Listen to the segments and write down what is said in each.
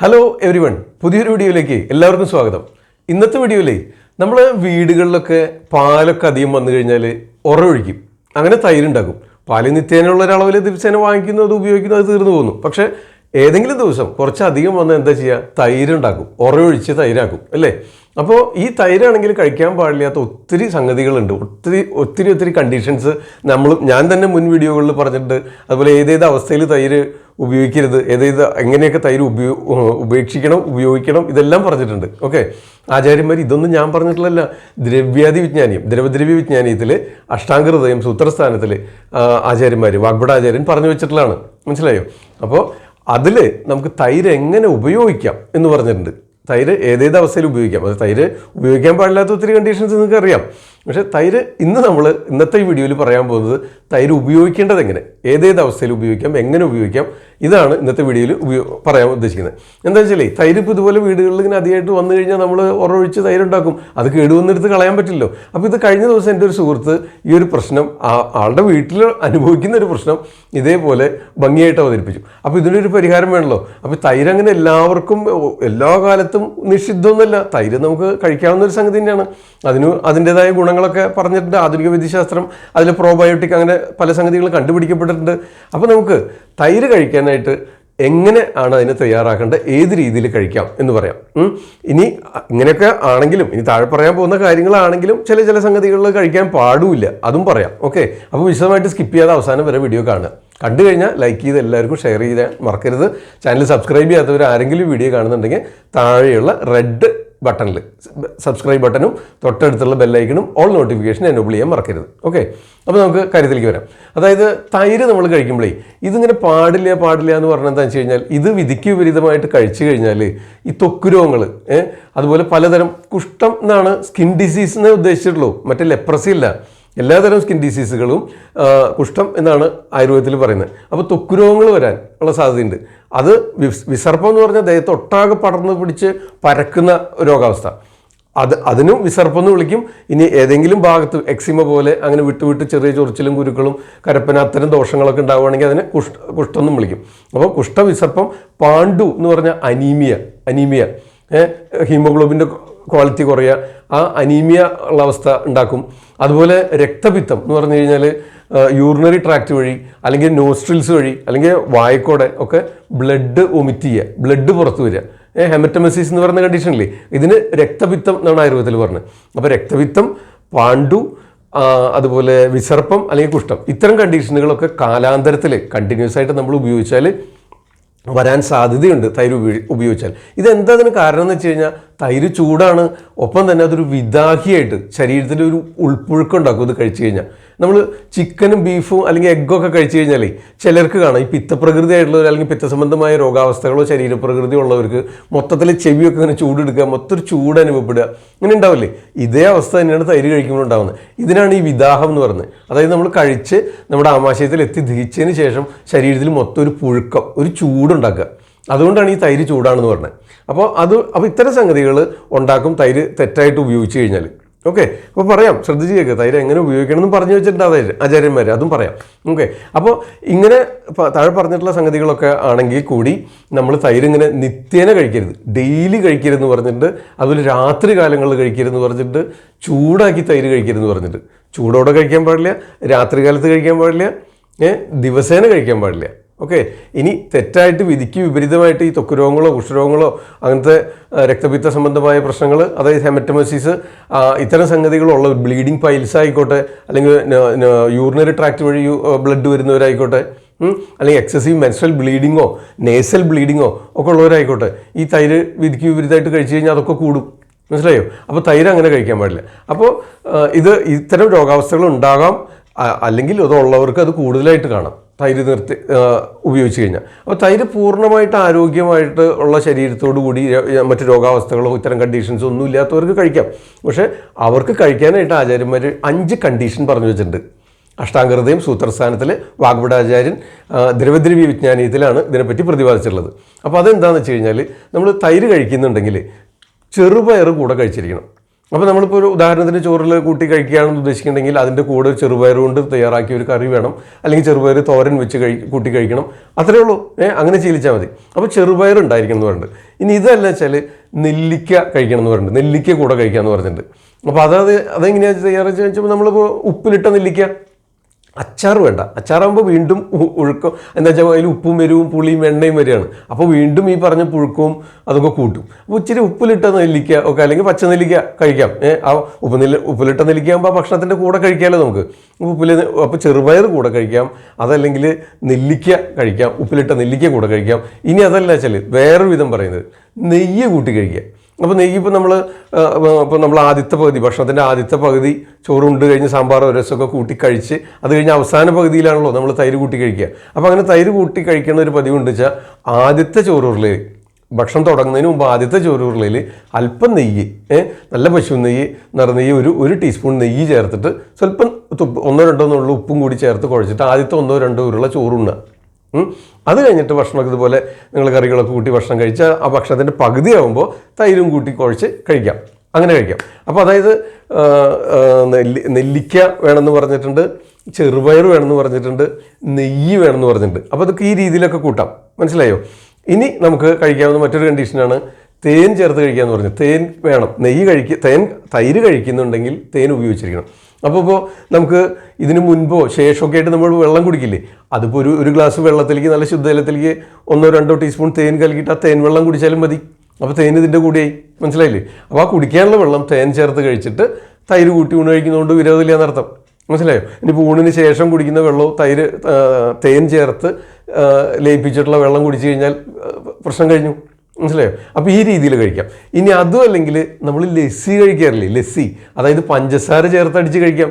Hello every one, പുതിയൊരു വീഡിയോയിലേക്ക് എല്ലാവർക്കും സ്വാഗതം. ഇന്നത്തെ വീഡിയോയിലേ നമ്മൾ വീടുകളിലൊക്കെ പാലൊക്കെ അധികം വന്നു കഴിഞ്ഞാൽ ഉറവൊഴിക്കും, അങ്ങനെ തൈരുണ്ടാക്കും. പാല് നിത്യേനയുള്ള ഒരളവിൽ ദിവസേന വാങ്ങിക്കുന്നത് ഉപയോഗിക്കുന്നത് തീർന്നു പോകുന്നു. പക്ഷേ ഏതെങ്കിലും ദിവസം കുറച്ചധികം വന്ന് എന്താ ചെയ്യുക, തൈരുണ്ടാക്കും, ഉറവൊഴിച്ച് തൈരാക്കും അല്ലേ. അപ്പോൾ ഈ തൈരാണെങ്കിൽ കഴിക്കാൻ പാടില്ലാത്ത ഒത്തിരി സംഗതികളുണ്ട്, ഒത്തിരി കണ്ടീഷൻസ് ഞാൻ തന്നെ മുൻ വീഡിയോകളിൽ പറഞ്ഞിട്ടുണ്ട്. അതുപോലെ ഏതേത് അവസ്ഥയിൽ തൈര് ഉപയോഗിക്കരുത്, എങ്ങനെയൊക്കെ തൈര് ഉപേക്ഷിക്കണം, ഉപയോഗിക്കണം, ഇതെല്ലാം പറഞ്ഞിട്ടുണ്ട്. ഓക്കെ, ആചാര്യന്മാർ ഇതൊന്നും ഞാൻ പറഞ്ഞിട്ടുള്ളതല്ല. ദ്രവദ്രവ്യ വിജ്ഞാനീയത്തിൽ അഷ്ടാംഗ ഹൃദയം സൂത്രസ്ഥാനത്തിൽ ആചാര്യന്മാർ വാഗ്ഭടാചാര്യൻ പറഞ്ഞു വെച്ചിട്ടുള്ളതാണ്. മനസ്സിലായോ? അപ്പോൾ അതിൽ നമുക്ക് തൈര് എങ്ങനെ ഉപയോഗിക്കാം എന്ന് പറഞ്ഞിട്ടുണ്ട്. തൈര് ഏതേത് അവസ്ഥയിൽ ഉപയോഗിക്കാം. അത് തൈര് ഉപയോഗിക്കാൻ പാടില്ലാത്ത ഒത്തിരി കണ്ടീഷൻസ് നിങ്ങൾക്ക് അറിയാം. പക്ഷേ തൈര് ഇന്നത്തെ ഈ വീഡിയോയിൽ പറയാൻ പോകുന്നത് തൈര് ഉപയോഗിക്കേണ്ടത് എങ്ങനെ, ഏതേത് അവസ്ഥയിൽ ഉപയോഗിക്കാം, എങ്ങനെ ഉപയോഗിക്കാം, ഇതാണ് ഇന്നത്തെ വീഡിയോയിൽ പറയാൻ ഉദ്ദേശിക്കുന്നത്. എന്താ വെച്ചാൽ തൈര് ഇപ്പോൾ ഇതുപോലെ വീടുകളിൽ ഇങ്ങനെ അധികമായിട്ട് വന്നു കഴിഞ്ഞാൽ നമ്മൾ ഉറവൊഴിച്ച് തൈരുണ്ടാക്കും, അത് കേടുവന്നെടുത്ത് കളയാൻ പറ്റില്ലല്ലോ. അപ്പോൾ ഇത് കഴിഞ്ഞ ദിവസം എൻ്റെ ഒരു സുഹൃത്ത് ഈ ഒരു പ്രശ്നം ആളുടെ വീട്ടിൽ അനുഭവിക്കുന്ന ഒരു പ്രശ്നം ഇതേപോലെ ഭംഗിയായിട്ട് അവതരിപ്പിച്ചു. അപ്പോൾ ഇതിനൊരു പരിഹാരം വേണമല്ലോ. അപ്പോൾ തൈര് അങ്ങനെ എല്ലാവർക്കും എല്ലാ കാലത്തും നിഷിദ്ധമൊന്നുമല്ല. തൈര് നമുക്ക് കഴിക്കാവുന്ന ഒരു സംഗതി തന്നെയാണ്. അതിൻ്റെതായ ഗുണങ്ങളൊക്കെ പറഞ്ഞിട്ടുണ്ട്. ആധുനിക വൈദ്യശാസ്ത്രം അതിൽ പ്രോബയോട്ടിക് അങ്ങനെ പല സംഗതികൾ കണ്ടുപിടിക്കപ്പെട്ടിട്ടുണ്ട്. അപ്പോൾ നമുക്ക് തൈര് കഴിക്കാനായിട്ട് എങ്ങനെ ആണ് അതിനെ തയ്യാറാക്കേണ്ടത്, ഏത് രീതിയിൽ കഴിക്കാം എന്ന് പറയാം. ഇനി ഇങ്ങനെയൊക്കെ ആണെങ്കിലും, ഇനി താഴെ പറയാൻ പോകുന്ന കാര്യങ്ങളാണെങ്കിലും ചില സംഗതികളിൽ കഴിക്കാൻ പാടില്ല, അതും പറയാം. ഓക്കെ, അപ്പോൾ വിശദമായിട്ട് സ്കിപ്പ് ചെയ്യാതെ അവസാനം വരെ വീഡിയോ കാണുക. കണ്ടു കഴിഞ്ഞാൽ ലൈക്ക് ചെയ്ത് എല്ലാവർക്കും ഷെയർ ചെയ്യാൻ മറക്കരുത്. ചാനൽ സബ്സ്ക്രൈബ് ചെയ്യാത്തവർ ആരെങ്കിലും വീഡിയോ കാണുന്നുണ്ടെങ്കിൽ താഴെയുള്ള റെഡ് ബട്ടണിൽ സബ്സ്ക്രൈബ് ബട്ടണും തൊട്ടടുത്തുള്ള ബെല്ലൈക്കണും ഓൾ നോട്ടിഫിക്കേഷൻ എനേബിൾ ചെയ്യാൻ മറക്കരുത്. ഓക്കെ, അപ്പോൾ നമുക്ക് കാര്യത്തിലേക്ക് വരാം. അതായത് തൈര് നമ്മൾ കഴിക്കുമ്പോഴേ ഇതിങ്ങനെ പാടില്ല എന്ന് പറഞ്ഞാൽ എന്താണെന്ന് വെച്ച് കഴിഞ്ഞാൽ, ഇത് വിധിക്ക് വിപരീതമായിട്ട് കഴിച്ചു കഴിഞ്ഞാൽ ഈ ത്വക്ക് രോഗങ്ങൾ, അതുപോലെ പലതരം കുഷ്ഠം എന്നാണ് സ്കിൻ ഡിസീസിനെ ഉദ്ദേശിച്ചിട്ടുള്ളൂ, മറ്റേ ലെപ്രസി ഇല്ല. എല്ലാതരം സ്കിൻ ഡിസീസുകളും കുഷ്ഠം എന്നാണ് ആയുർവേദത്തിൽ പറയുന്നത്. അപ്പോൾ ത്വക്ക് രോഗങ്ങൾ വരാൻ ഉള്ള സാധ്യതയുണ്ട്. അത് വിസർപ്പം എന്ന് പറഞ്ഞാൽ ദേഹത്ത് ഒട്ടാകെ പടർന്ന് പിടിച്ച് പരക്കുന്ന രോഗാവസ്ഥ, അതിനും വിസർപ്പം എന്ന് വിളിക്കും. ഇനി ഏതെങ്കിലും ഭാഗത്ത് എക്സിമ പോലെ അങ്ങനെ വിട്ട് ചെറിയ ചൊറിച്ചിലും കുരുക്കളും കരപ്പന അത്തരം ദോഷങ്ങളൊക്കെ ഉണ്ടാവുകയാണെങ്കിൽ അതിനെ കുഷ്ഠം എന്നും വിളിക്കും. അപ്പോൾ കുഷ്ഠ വിസർപ്പം. പാണ്ഡു എന്ന് പറഞ്ഞാൽ അനീമിയ, ഹീമോഗ്ലോബിൻ്റെ ക്വാളിറ്റി കുറയുക, ആ അനീമിയ ഉള്ള അവസ്ഥ ഉണ്ടാക്കും. അതുപോലെ രക്തപിത്തം എന്ന് പറഞ്ഞു കഴിഞ്ഞാൽ യൂറിനറി ട്രാക്ട് വഴി അല്ലെങ്കിൽ നോസ്ട്രിൽസ് വഴി അല്ലെങ്കിൽ വായക്കോടെ ഒക്കെ ബ്ലഡ് വൊമിറ്റ് ചെയ്യുക, ബ്ലഡ് പുറത്തു വരിക, ഹെമറ്റമസിസ് എന്ന് പറയുന്ന കണ്ടീഷനില്ലേ, ഇതിന് രക്തപിത്തം എന്നാണ് ആയുർവേദത്തിൽ പറഞ്ഞത്. അപ്പോൾ രക്തപിത്തം, പാണ്ഡു, അതുപോലെ വിസർപ്പം അല്ലെങ്കിൽ കുഷ്ഠം, ഇത്തരം കണ്ടീഷനുകളൊക്കെ കാലാന്തരത്തിൽ കണ്ടിന്യൂസ് ആയിട്ട് നമ്മൾ ഉപയോഗിച്ചാൽ വരാൻ സാധ്യതയുണ്ട് തൈര് ഉപയോഗിച്ചാൽ. ഇതെന്താ അതിന് കാരണം എന്ന് വെച്ച് കഴിഞ്ഞാൽ, തൈര് ചൂടാണ്, ഒപ്പം തന്നെ അതൊരു വിദാഹിയായിട്ട് ശരീരത്തിൽ ഒരു ഉൾപ്പുഴുക്കുണ്ടാക്കും. ഇത് കഴിച്ചു കഴിഞ്ഞാൽ നമ്മൾ ചിക്കനും ബീഫും അല്ലെങ്കിൽ എഗ്ഗൊക്കെ കഴിച്ചു കഴിഞ്ഞാലേ ചിലർക്ക് കാണാം ഈ പിത്തപ്രകൃതി ആയിട്ടുള്ളവർ അല്ലെങ്കിൽ പിത്തസംബന്ധമായ രോഗാവസ്ഥകളോ ശരീരപ്രകൃതി ഉള്ളവർക്ക് മൊത്തത്തിൽ ചെവിയൊക്കെ ഇങ്ങനെ ചൂടെടുക്കുക, മൊത്തം ചൂട് അനുഭവപ്പെടുക, ഇങ്ങനെ ഉണ്ടാവില്ലേ. ഇതേ അവസ്ഥ തന്നെയാണ് തൈര് കഴിക്കുമ്പോൾ ഉണ്ടാകുന്നത്. ഇതിനാണ് ഈ വിദാഹം എന്ന് പറയുന്നത്. അതായത് നമ്മൾ കഴിച്ച് നമ്മുടെ ആമാശയത്തിൽ എത്തി ദഹിച്ചതിന് ശേഷം ശരീരത്തിൽ മൊത്തം ഒരു പുഴുക്കം, ഒരു ചൂടുണ്ടാക്കുക. അതുകൊണ്ടാണ് ഈ തൈര് ചൂടാണെന്ന് പറഞ്ഞത്. അപ്പോൾ ഇത്തരം സംഗതികൾ ഉണ്ടാക്കും തൈര് തെറ്റായിട്ട് ഉപയോഗിച്ച് കഴിഞ്ഞാൽ. ഓക്കെ, അപ്പോൾ പറയാം, ശ്രദ്ധിച്ച് കേൾക്കുക. തൈര് എങ്ങനെ ഉപയോഗിക്കണമെന്ന് പറഞ്ഞു വെച്ചിട്ടുണ്ട് ആചാര്യന്മാർ, അതും പറയാം. ഓക്കെ, അപ്പോൾ ഇങ്ങനെ താഴെ പറഞ്ഞിട്ടുള്ള സംഗതികളൊക്കെ ആണെങ്കിൽ കൂടി നമ്മൾ തൈര് ഇങ്ങനെ നിത്യേന കഴിക്കരുത്, ഡെയിലി കഴിക്കരുതെന്ന് പറഞ്ഞിട്ട്, അതുപോലെ രാത്രി കാലങ്ങളിൽ കഴിക്കരുതെന്ന് പറഞ്ഞിട്ട്, ചൂടാക്കി തൈര് കഴിക്കരുതെന്ന് പറഞ്ഞിട്ട്, ചൂടോടെ കഴിക്കാൻ പാടില്ല, രാത്രി കാലത്ത് കഴിക്കാൻ പാടില്ല, ദിവസേന കഴിക്കാൻ പാടില്ല. ഓക്കെ, ഇനി തെറ്റായിട്ട് വിധിക്ക് വിപരീതമായിട്ട് ഈ ത്വക്ക് രോഗങ്ങളോ കുഷ്ഠരോഗങ്ങളോ അങ്ങനത്തെ രക്തപിത്ത സംബന്ധമായ പ്രശ്നങ്ങൾ, അതായത് ഹെമറ്റമസിസ്, ഇത്തരം സംഗതികളുള്ള ബ്ലീഡിങ് പൈൽസ് ആയിക്കോട്ടെ, അല്ലെങ്കിൽ യൂറിനറി ട്രാക്ട് വഴി ബ്ലഡ് വരുന്നവരായിക്കോട്ടെ, അല്ലെങ്കിൽ എക്സസീവ് മെൻസ്ട്രൽ ബ്ലീഡിങ്ങോ നേസൽ ബ്ലീഡിങ്ങോ ഒക്കെ ഉള്ളവരായിക്കോട്ടെ, ഈ തൈര് വിധിക്ക് വിപരീതമായിട്ട് കഴിച്ചു കഴിഞ്ഞാൽ അതൊക്കെ കൂടും. മനസ്സിലായോ? അപ്പോൾ തൈര് അങ്ങനെ കഴിക്കാൻ പാടില്ല. അപ്പോൾ ഇത്തരം രോഗാവസ്ഥകൾ ഉണ്ടാകാം, അല്ലെങ്കിൽ അതുള്ളവർക്ക് അത് കൂടുതലായിട്ട് കാണാം തൈര് ഉപയോഗിച്ച് കഴിഞ്ഞാൽ. അപ്പോൾ തൈര് പൂർണ്ണമായിട്ട് ആരോഗ്യമായിട്ട് ഉള്ള ശരീരത്തോടു കൂടി മറ്റ് രോഗാവസ്ഥകളോ ഇത്തരം കണ്ടീഷൻസോ ഒന്നും ഇല്ലാത്തവർക്ക് കഴിക്കാം. പക്ഷേ അവർക്ക് കഴിക്കാനായിട്ട് ആചാര്യന്മാർ 5 കണ്ടീഷൻ പറഞ്ഞു വെച്ചിട്ടുണ്ട്. അഷ്ടാംഗഹൃദയം സൂത്രസ്ഥാനത്തിൽ വാഗ്ഭടാചാര്യൻ ദ്രവദ്രവ്യ വിജ്ഞാനീയത്തിലാണ് ഇതിനെപ്പറ്റി പ്രതിപാദിച്ചിട്ടുള്ളത്. അപ്പോൾ അതെന്താണെന്ന് വെച്ച് കഴിഞ്ഞാൽ, നമ്മൾ തൈര് കഴിക്കുന്നുണ്ടെങ്കിൽ ചെറുപയർ കൂടെ കഴിച്ചിരിക്കണം. അപ്പോൾ നമ്മളിപ്പോൾ ഒരു ഉദാഹരണത്തിന് ചോറിൽ കൂട്ടി കഴിക്കുകയാണെന്ന് ഉദ്ദേശിക്കുന്നുണ്ടെങ്കിൽ അതിൻ്റെ കൂടെ ഒരു ചെറുപയർ കൊണ്ട് തയ്യാറാക്കിയ ഒരു കറി വേണം, അല്ലെങ്കിൽ ചെറുപയർ തോരൻ വെച്ച് കൂട്ടി കഴിക്കണം, അത്രയേ ഉള്ളൂ. അങ്ങനെ ശീലിച്ചാൽ മതി. അപ്പോൾ ചെറുപയർ ഉണ്ടായിരിക്കണം എന്ന് പറഞ്ഞിട്ടുണ്ട്. ഇനി ഇതല്ല വെച്ചാൽ നെല്ലിക്ക കഴിക്കണം എന്ന് പറഞ്ഞിട്ടുണ്ട്, നെല്ലിക്ക കൂടെ കഴിക്കാമെന്ന് പറഞ്ഞിട്ടുണ്ട്. അപ്പോൾ അതെങ്ങനെയാണ് തയ്യാറാക്കി വെച്ചപ്പോൾ നമ്മളിപ്പോൾ ഉപ്പിലിട്ട നെല്ലിക്ക, അച്ചാർ വേണ്ട. അച്ചാറാകുമ്പോൾ വീണ്ടും ഒഴുക്കം എന്താ വെച്ചാൽ അതിൽ ഉപ്പും എരിവും പുളിയും എണ്ണയും വരികയാണ്. അപ്പോൾ വീണ്ടും ഈ പറഞ്ഞ പുഴുക്കവും അതൊക്കെ കൂട്ടും. അപ്പോൾ ഇച്ചിരി ഉപ്പിലിട്ട നെല്ലിക്ക ഒക്കെ അല്ലെങ്കിൽ പച്ച നെല്ലിക്ക കഴിക്കാം. ആ ഉപ്പിലിട്ട നെല്ലിക്ക ആകുമ്പോൾ ഭക്ഷണത്തിൻ്റെ കൂടെ കഴിക്കാമല്ലോ നമുക്ക്. അപ്പോൾ ചെറുപയർ കൂടെ കഴിക്കാം, അതല്ലെങ്കിൽ നെല്ലിക്ക കഴിക്കാം, ഉപ്പിലിട്ട നെല്ലിക്ക കൂടെ കഴിക്കാം. ഇനി അതല്ല വെച്ചാൽ വേറൊരു വിധം പറയുന്നത് നെയ്യ് കൂട്ടി കഴിക്കുക. അപ്പോൾ നെയ്യ് ഇപ്പോൾ നമ്മൾ ആദ്യത്തെ പകുതി, ഭക്ഷണത്തിൻ്റെ ആദ്യത്തെ പകുതി ചോറുണ്ട് കഴിഞ്ഞ് സാമ്പാറോ രസമൊക്കെ കൂട്ടി കഴിച്ച് അത് കഴിഞ്ഞ് അവസാന പകുതിയിലാണല്ലോ നമ്മൾ തൈര് കൂട്ടി കഴിക്കുക. അപ്പോൾ അങ്ങനെ തൈര് കൂട്ടി കഴിക്കുന്ന ഒരു പതിവുണ്ട് വെച്ചാൽ ആദ്യത്തെ ചോറുരുളയിൽ, ഭക്ഷണം തുടങ്ങുന്നതിന് മുമ്പ് ആദ്യത്തെ ചോറുരുളയിൽ അല്പം നെയ്യ്, നല്ല പശു നെയ്യ്, നിറനെയ്യ്, ഒരു ടീസ്പൂൺ നെയ്യ് ചേർത്തിട്ട് സ്വല്പം 1-2 നുള്ള ഉപ്പും കൂടി ചേർത്ത് കുഴച്ചിട്ട് ആദ്യത്തെ 1-2 ഉരുള ചോറുണ്ണുക. അത് കഴിഞ്ഞിട്ട് ഭക്ഷണമൊക്കെ ഇതുപോലെ നിങ്ങൾ കറികളൊക്കെ കൂട്ടി ഭക്ഷണം കഴിച്ചാൽ ആ ഭക്ഷണത്തിൻ്റെ പകുതിയാകുമ്പോൾ തൈരും കൂട്ടി കുഴച്ച് കഴിക്കാം, അങ്ങനെ കഴിക്കാം. അപ്പോൾ അതായത് നെല്ലിക്ക വേണമെന്ന് പറഞ്ഞിട്ടുണ്ട്, ചെറുപയർ വേണമെന്ന് പറഞ്ഞിട്ടുണ്ട്, നെയ്യ് വേണമെന്ന് പറഞ്ഞിട്ടുണ്ട്. അപ്പോൾ അതൊക്കെ ഈ രീതിയിലൊക്കെ കൂട്ടാം, മനസ്സിലായോ? ഇനി നമുക്ക് കഴിക്കാവുന്ന മറ്റൊരു കണ്ടീഷനാണ് തേൻ ചേർത്ത് കഴിക്കുക എന്ന് പറഞ്ഞത്. തേൻ വേണം, തൈര് കഴിക്കുന്നുണ്ടെങ്കിൽ തേൻ ഉപയോഗിച്ചിരിക്കണം. അപ്പോൾ നമുക്ക് ഇതിന് മുൻപോ ശേഷമൊക്കെ ആയിട്ട് നമ്മൾ വെള്ളം കുടിക്കില്ലേ, അതിപ്പോൾ ഒരു ഗ്ലാസ് വെള്ളത്തിലേക്ക്, നല്ല ശുദ്ധജലത്തിലേക്ക് 1-2 ടീസ്പൂൺ തേൻ കലക്കിയിട്ട് ആ തേൻ വെള്ളം കുടിച്ചാലും മതി. അപ്പോൾ തേൻ ഇതിൻ്റെ കൂടെയായി, മനസ്സിലായില്ലേ? അപ്പോൾ ആ കുടിക്കാനുള്ള വെള്ളം തേൻ ചേർത്ത് കഴിച്ചിട്ട് തൈര് കൂട്ടി ഊണ് കഴിക്കുന്നതുകൊണ്ട് വിരോധമില്ല എന്നർത്ഥം, മനസ്സിലായോ? ഇനിയിപ്പോൾ ഊണിന് ശേഷം കുടിക്കുന്ന വെള്ളവും തേൻ ചേർത്ത് ലയിപ്പിച്ചിട്ടുള്ള വെള്ളം കുടിച്ചു കഴിഞ്ഞാൽ പ്രശ്നം കഴിഞ്ഞു, മനസ്സിലായോ? അപ്പോൾ ഈ രീതിയിൽ കഴിക്കാം. ഇനി അതും അല്ലെങ്കിൽ നമ്മൾ ലസ്സി കഴിക്കാറില്ലേ, ലസ്സി, അതായത് പഞ്ചസാര ചേർത്ത് അടിച്ച് കഴിക്കാം,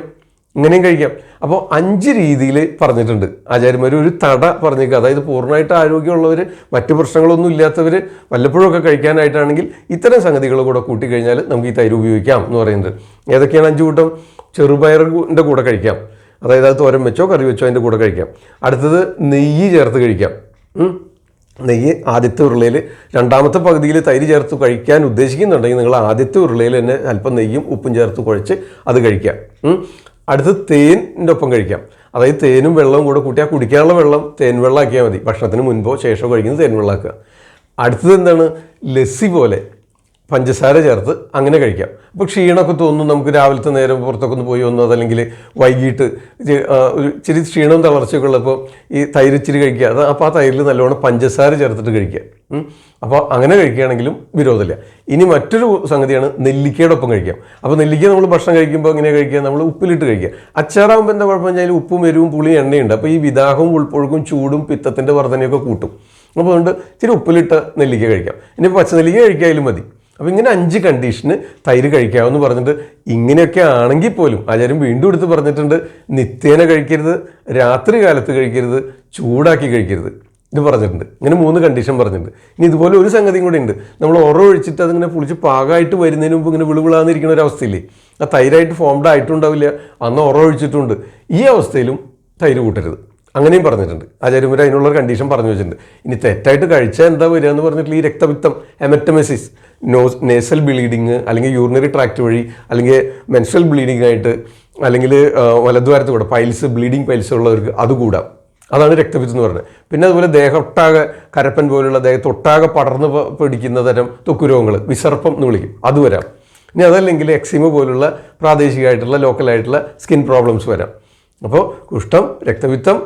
ഇങ്ങനെയും കഴിക്കാം. അപ്പോൾ 5 രീതിയിൽ പറഞ്ഞിട്ടുണ്ട് ആചാര്യന്മാർ. ഒരു തട പറഞ്ഞേക്കുക, അതായത് പൂർണ്ണമായിട്ട് ആരോഗ്യമുള്ളവർ, മറ്റു പ്രശ്നങ്ങളൊന്നും ഇല്ലാത്തവർ വല്ലപ്പോഴൊക്കെ കഴിക്കാനായിട്ടാണെങ്കിൽ ഇത്തരം സംഗതികൾ കൂടെ കൂട്ടിക്കഴിഞ്ഞാൽ നമുക്ക് ഈ തൈര് ഉപയോഗിക്കാം എന്ന് പറയുന്നത്. ഏതൊക്കെയാണ് 5 കൂട്ടം? ചെറുപയറിൻ്റെ കൂടെ കഴിക്കാം, അതായത് അത് തോരൻ വെച്ചോ കറി വെച്ചോ അതിൻ്റെ കൂടെ കഴിക്കാം. അടുത്തത് നെയ്യ് ചേർത്ത് കഴിക്കാം. നെയ്യ് ആദ്യത്തെ ഉരുളയിൽ, രണ്ടാമത്തെ പകുതിയിൽ തൈര് ചേർത്ത് കഴിക്കാൻ ഉദ്ദേശിക്കുന്നുണ്ടെങ്കിൽ നിങ്ങൾ ആദ്യത്തെ ഉരുളയിൽ തന്നെ അല്പം നെയ്യും ഉപ്പും ചേർത്ത് കുഴച്ച് അത് കഴിക്കാം. അടുത്ത് തേനിൻ്റെ ഒപ്പം കഴിക്കാം, അതായത് തേനും വെള്ളവും കൂടെ കൂട്ടി ആ കുടിക്കാനുള്ള വെള്ളം തേൻ വെള്ളമാക്കിയാൽ മതി. ഭക്ഷണത്തിന് മുൻപോ ശേഷമോ കഴിക്കുന്നത് തേൻ വെള്ളമാക്കുക. അടുത്തത് എന്താണ്? ലസ്സി പോലെ പഞ്ചസാര ചേർത്ത് അങ്ങനെ കഴിക്കാം. അപ്പോൾ ക്ഷീണമൊക്കെ തോന്നും നമുക്ക്, രാവിലത്തെ നേരം പുറത്തൊക്കെ ഒന്ന് പോയി വന്നു, അതല്ലെങ്കിൽ വൈകിട്ട് ഒരു ഇച്ചിരി ക്ഷീണവും തളർച്ചയൊക്കെ ഉള്ളപ്പോൾ ഈ തൈര് ഇച്ചിരി കഴിക്കുക. അപ്പോൾ ആ തൈരിൽ നല്ലോണം പഞ്ചസാര ചേർത്തിട്ട് കഴിക്കുക. അപ്പോൾ അങ്ങനെ കഴിക്കുകയാണെങ്കിലും വിരോധമില്ല. ഇനി മറ്റൊരു സംഗതിയാണ് നെല്ലിക്കയുടെ ഒപ്പം കഴിക്കാം. അപ്പോൾ നെല്ലിക്ക നമ്മൾ ഭക്ഷണം കഴിക്കുമ്പോൾ എങ്ങനെ കഴിക്കുക? നമ്മൾ ഉപ്പിലിട്ട് കഴിക്കുക. അച്ചാറാകുമ്പോൾ എന്താ കുഴപ്പം വെച്ചാൽ ഉപ്പും എരിവും പുളിയും എണ്ണയുണ്ട്. അപ്പോൾ ഈ വിദാഹവും ഉൾപ്പൊഴുക്കും ചൂടും പിത്തത്തിൻ്റെ വർധനയൊക്കെ കൂട്ടും. അപ്പോൾ അതുകൊണ്ട് ഇച്ചിരി ഉപ്പിലിട്ട് നെല്ലിക്ക കഴിക്കാം. ഇനി പച്ചനെല്ലിക്ക കഴിക്കാനും മതി. അപ്പോൾ ഇങ്ങനെ 5 കണ്ടീഷന് തൈര് കഴിക്കാമെന്ന് പറഞ്ഞിട്ട്, ഇങ്ങനെയൊക്കെ ആണെങ്കിൽ പോലും ആചാര്യം വീണ്ടും എടുത്ത് പറഞ്ഞിട്ടുണ്ട്, നിത്യേന കഴിക്കരുത്, രാത്രി കാലത്ത് കഴിക്കരുത്, ചൂടാക്കി കഴിക്കരുത്, ഇത് പറഞ്ഞിട്ടുണ്ട്. ഇങ്ങനെ 3 കണ്ടീഷൻ പറഞ്ഞിട്ടുണ്ട്. ഇനി ഇതുപോലെ ഒരു സംഗതിയും കൂടെ ഉണ്ട്. നമ്മൾ ഒഴിച്ചിട്ട് അതിങ്ങനെ പുളിച്ച് പാകമായിട്ട് വരുന്നതിന് മുമ്പ് ഇങ്ങനെ വിളുവിളാന്നിരിക്കുന്ന ഒരു അവസ്ഥയില്ലേ, ആ തൈരായിട്ട് ഫോംഡ് ആയിട്ടുണ്ടാവില്ല, അന്ന് ഒഴിച്ചിട്ടുണ്ട്. ഈ അവസ്ഥയിലും തൈര് കൂട്ടരുത്, അങ്ങനെയും പറഞ്ഞിട്ടുണ്ട് ആചാര്യന്മാർ. അതിനുള്ള കണ്ടീഷൻ പറഞ്ഞു വെച്ചിട്ടുണ്ട്. ഇനി തെറ്റായിട്ട് കഴിച്ചാൽ എന്താ വരിക എന്ന് പറഞ്ഞിട്ടുള്ള ഈ രക്തപിത്തം, ഹെമറ്റമെസിസ്, നേസൽ ബ്ലീഡിങ്, അല്ലെങ്കിൽ യൂറിനറി ട്രാക്ട് വഴി, അല്ലെങ്കിൽ മെൻസ്ട്രൽ ബ്ലീഡിംഗ് ആയിട്ട്, അല്ലെങ്കിൽ വലദ്വാരത്ത് കൂടെ ബ്ലീഡിങ് പൈൽസ് ഉള്ളവർക്ക് അത് കൂടാം. അതാണ് രക്തപിത്തം എന്ന് പറയുന്നത്. പിന്നെ അതുപോലെ ദേഹമൊട്ടാകെ കരപ്പൻ പോലുള്ള ദേഹത്തൊട്ടാകെ പടർന്ന് പിടിക്കുന്ന തരം ത്വക്ക് രോഗങ്ങൾ, വിസർപ്പം എന്ന് വിളിക്കും, അത് വരാം. ഇനി അതല്ലെങ്കിൽ എക്സിമ പോലുള്ള പ്രാദേശികമായിട്ടുള്ള ലോക്കലായിട്ടുള്ള സ്കിൻ പ്രോബ്ലംസ് വരാം. അപ്പോൾ കുഷ്ഠം, രക്തപിത്തം,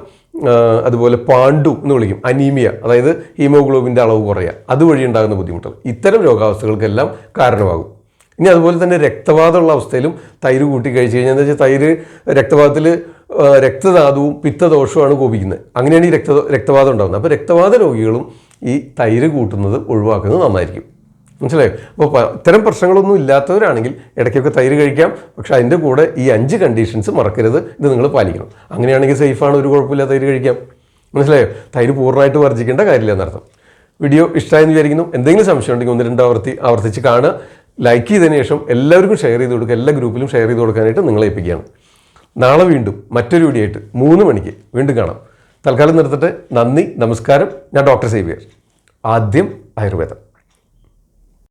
അതുപോലെ പാണ്ഡു എന്ന് വിളിക്കും, അനീമിയ, അതായത് ഹീമോഗ്ലോബിൻ്റെ അളവ് കുറയുക, അതുവഴി ഉണ്ടാകുന്ന ബുദ്ധിമുട്ടുകൾ, ഇത്തരം രോഗാവസ്ഥകൾക്കെല്ലാം കാരണമാകും. ഇനി അതുപോലെ തന്നെ രക്തവാദമുള്ള അവസ്ഥയിലും തൈര് കൂട്ടി കഴിച്ച് കഴിഞ്ഞാൽ, എന്താ വെച്ചാൽ തൈര് രക്തവാദത്തിൽ രക്തധാതുവും പിത്തദോഷവുമാണ് കോപിക്കുന്നത്. അങ്ങനെയാണ് ഈ രക്തവാദം ഉണ്ടാകുന്നത്. അപ്പോൾ രക്തവാദ രോഗികളും ഈ തൈര് കൂട്ടുന്നത് ഒഴിവാക്കുന്നത് നന്നായിരിക്കും, മനസ്സിലായോ? അപ്പോൾ ഇത്തരം പ്രശ്നങ്ങളൊന്നും ഇല്ലാത്തവരാണെങ്കിൽ ഇടയ്ക്കൊക്കെ തൈര് കഴിക്കാം. പക്ഷേ അതിൻ്റെ കൂടെ ഈ 5 കണ്ടീഷൻസ് മറക്കരുത്, ഇത് നിങ്ങൾ പാലിക്കണം. അങ്ങനെയാണെങ്കിൽ സേഫാണ്, ഒരു കുഴപ്പമില്ല, തൈര് കഴിക്കാം, മനസ്സിലായോ? തൈര് പൂർണ്ണമായിട്ട് വർജിക്കേണ്ട കാര്യമില്ല എന്നർത്ഥം. വീഡിയോ ഇഷ്ടമായെന്ന് വിചാരിക്കുന്നു. എന്തെങ്കിലും സംശയം ഉണ്ടെങ്കിൽ 1-2 ആവർത്തിച്ച് കാണുക. ലൈക്ക് ചെയ്തതിന് ശേഷം എല്ലാവർക്കും ഷെയർ ചെയ്ത് കൊടുക്കുക, എല്ലാ ഗ്രൂപ്പിലും ഷെയർ ചെയ്ത് കൊടുക്കാനായിട്ട് നിങ്ങളെ ഏൽപ്പിക്കുകയാണ്. നാളെ വീണ്ടും മറ്റൊരു വീഡിയോ ആയിട്ട് 3 മണിക്ക് വീണ്ടും കാണാം. തൽക്കാലം നിർത്തട്ടെ. നന്ദി, നമസ്കാരം. ഞാൻ ഡോക്ടർ സേവിയർ. ആദ്യം ആയുർവേദം.